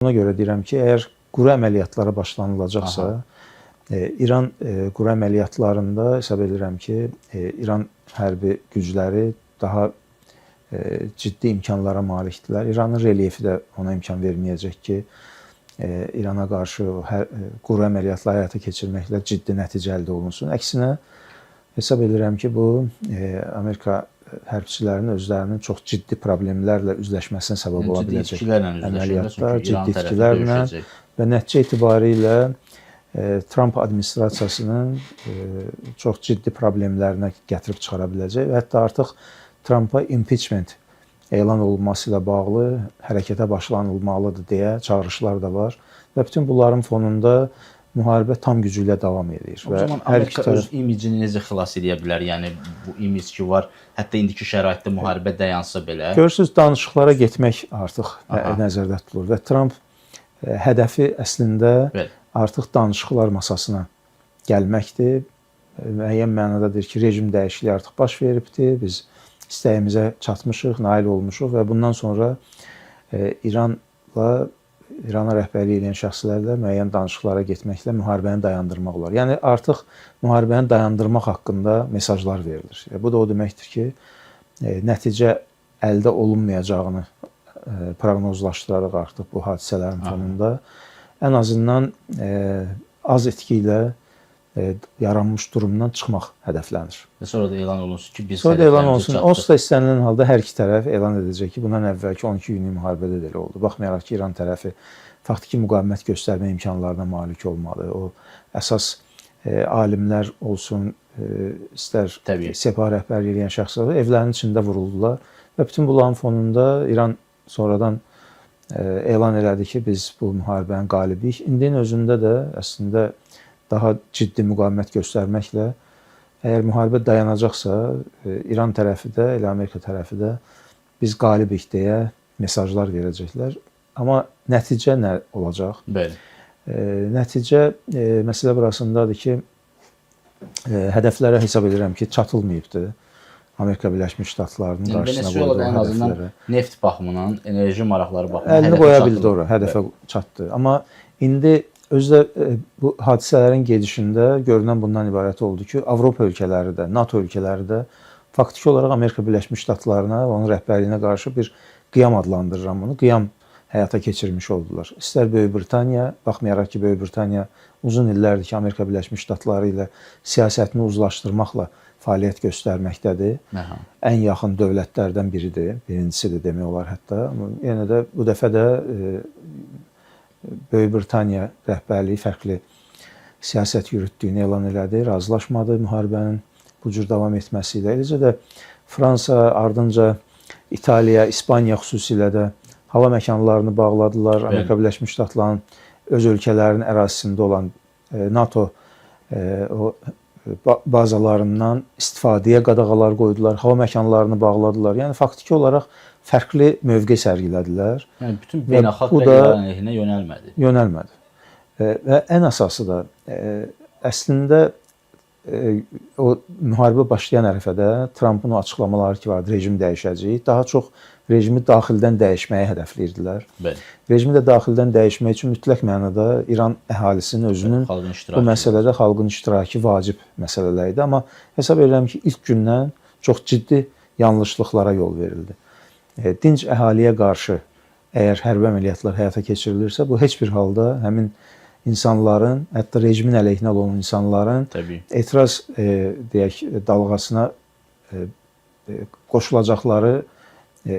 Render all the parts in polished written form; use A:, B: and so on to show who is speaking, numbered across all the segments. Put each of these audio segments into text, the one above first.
A: Ona görə deyirəm ki, əgər quru əməliyyatlara başlanılacaqsa, İran quru əməliyyatlarında hesab edirəm ki, İran hərbi gücləri daha ciddi imkanlara malikdirlər. İranın relyefi də ona imkan verməyəcək ki, İrana qarşı quru əməliyyatları həyata keçirməklə ciddi nəticə əldə olunsun. Əksinə, hesab edirəm ki, bu Amerika hərbçilərinin özlərinin çox ciddi problemlərlə üzləşməsinə səbəb ola biləcək əməliyyatlar, ciddi itkilərlə və nəticə etibarilə Trump administrasiyasının çox ciddi problemlərinə gətirib çıxara biləcək və hətta artıq Trumpa impeachment elan olunması ilə bağlı hərəkətə başlanılmalıdır deyə çağırışlar da var və bütün bunların fonunda müharibə tam gücü ilə davam edir.
B: O zaman Amerika öz imicini necə xilas edə bilər? Yəni bu imic ki var, hətta indiki şəraitdə müharibə dayansa belə.
A: Görürsüz, danışıqlara getmək artıq nəzərdə tutulur və Trump hədəfi əslində artıq danışıqlar masasına gəlməkdir. Müəyyən mənadadır ki, rejim dəyişikliyi artıq baş veribdir. Biz istəyimizə çatmışıq, nail olmuşuq və bundan sonra İrana rəhbərlik edən şəxslərlə müəyyən danışıqlara getməklə müharibəni dayandırmaq olar. Yəni artıq müharibəni dayandırmaq haqqında mesajlar verilir. Bu da o deməkdir ki, nəticə əldə olunmayacağını proqnozlaşdıraraq artıq bu hadisələrin fonunda ən azından az etki ilə yaranmış durumdan çıxmaq hədəflənir.
B: Və sonra da elan olunsun ki, biz
A: sonra da elan olunsun. Onsuz da istənilən halda hər iki tərəf elan edəcək ki, bundan əvvəlki 12 günlük müharibədə də elə oldu. Baxmayaraq ki, İran tərəfi faktiki müqavimət göstərmə imkanlarına malik olmadı. O əsas alimlər olsun, istər sepah rəhbərliyi edən şəxslər evlərinin içində vuruldular və bütün bunların fonunda İran sonradan elan elədi ki, biz bu müharibənin qalibiyik. İndinin özündə də əslində daha ciddi müqavimət göstərməklə əgər müharibə dayanacaqsa, İran tərəfi də, elə Amerika tərəfi də biz qalibik deyə mesajlar verəcəklər. Amma nəticə nə olacaq?
B: Bəli.
A: Nəticə məsələ burasındadır ki, hədəflərə hesab edirəm ki, çatılmayıbdır. Amerika Birləşmiş Ştatlarının qarşısına qoyduğu
B: ən azından neft baxımından, enerji maraqları baxımından
A: əlini qoya bildi ora, hədəfə çatdı. Amma indi özü də bu hadisələrin gedişində görünən bundan ibarət oldu ki, Avropa ölkələri də, NATO ölkələri də faktiki olaraq Amerika Birləşmiş Ştatlarına və onun rəhbərliyinə qarşı bir qiyam adlandırıram bunu, qiyam həyata keçirmiş oldular. İstər Böyük Britaniya, baxmayaraq ki, Böyük Britaniya uzun illərdir ki, Amerika Birləşmiş Ştatları ilə siyasətini uzlaşdırmaqla fəaliyyət göstərməkdədir. Ən yaxın dövlətlərdən biridir, birincisidir demək olar hətta. Yenə də bu dəfə də Böyük Britaniya rəhbərliyi fərqli siyasət yürütdüyünü elan elədi, razılaşmadı müharibənin bu cür davam etməsi ilə. Eləcə də Fransa, ardınca İtaliya, İspaniya xüsusilə də hava məkanlarını bağladılar. Amerika Birləşmiş Ştatlarının öz ölkələrinin ərazisində olan NATO bazalarından istifadəyə qadağalar qoydular, hava məkanlarını bağladılar. Yəni faktiki olaraq fərqli mövqe sərgilədilər.
B: Yəni bütün beynəlxalq rəqəmlərin əleyhinə yönəlmədi.
A: Yönəlmədi. Və ən əsası da əslində o müharibə başlayan ərəfədə Trumpın o açıqlamaları ki vardı, rejim dəyişəcək, daha çox rejimi daxildən dəyişməyə hədəfləyirdilər. Rejimi də daxildən dəyişmək üçün mütləq mənada İran əhalisinin özünün bu məsələdə xalqın iştirakı vacib məsələlər idi. Amma hesab edirəm ki, ilk gündən çox ciddi yanlışlıqlara yol verildi. Dinc əhaliyə qarşı əgər hərbi əməliyyatlar həyata keçirilirsə, bu heç bir halda həmin insanların, hətta rejimin əleyhinə olan insanların etiraz deyək dalğasına qoşulacaqları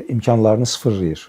A: imkanlarını sıfırlayır.